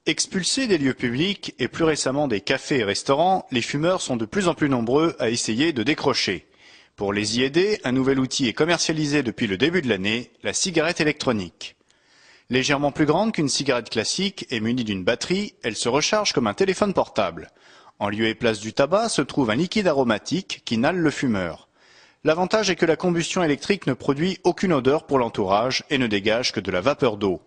Expulsés des lieux publics et plus récemment des cafés et restaurants, les fumeurs sont de plus en plus nombreux à essayer de décrocher. Pour les y aider, un nouvel outil est commercialisé depuis le début de l'année, la cigarette électronique. Légèrement plus grande qu'une cigarette classique et munie d'une batterie, elle se recharge comme un téléphone portable. En lieu et place du tabac se trouve un liquide aromatique qui inhale le fumeur. L'avantage est que la combustion électrique ne produit aucune odeur pour l'entourage et ne dégage que de la vapeur d'eau.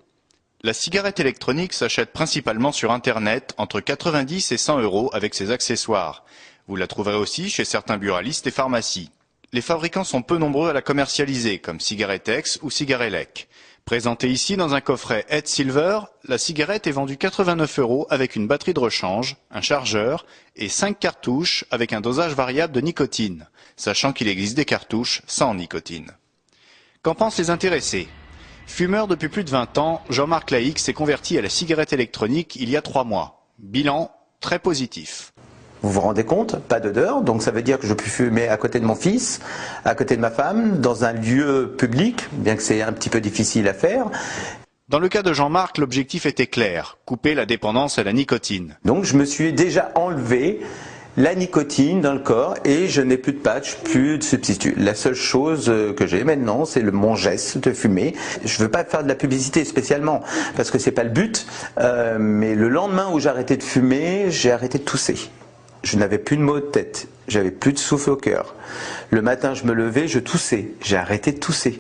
La cigarette électronique s'achète principalement sur Internet entre 90 et 100 € avec ses accessoires. Vous la trouverez aussi chez certains buralistes et pharmacies. Les fabricants sont peu nombreux à la commercialiser, comme Cigarettex ou Cigarelec. Présentée ici dans un coffret Head Silver, la cigarette est vendue 89 € avec une batterie de rechange, un chargeur et 5 cartouches avec un dosage variable de nicotine, sachant qu'il existe des cartouches sans nicotine. Qu'en pensent les intéressés ? Fumeur depuis plus de 20 ans, Jean-Marc Laïc s'est converti à la cigarette électronique il y a 3 mois. Bilan très positif. Vous vous rendez compte? Pas d'odeur, donc ça veut dire que je peux fumer à côté de mon fils, à côté de ma femme, dans un lieu public, bien que c'est un petit peu difficile à faire. Dans le cas de Jean-Marc, l'objectif était clair, couper la dépendance à la nicotine. Donc je me suis déjà enlevé la nicotine dans le corps et je n'ai plus de patch, plus de substitut. La seule chose que j'ai maintenant, c'est mon geste de fumer. Je ne veux pas faire de la publicité spécialement, parce que c'est pas le but, mais le lendemain où j'ai arrêté de fumer, j'ai arrêté de tousser. Je n'avais plus de maux de tête, j'avais plus de souffle au cœur. Le matin, je me levais, je toussais, j'ai arrêté de tousser.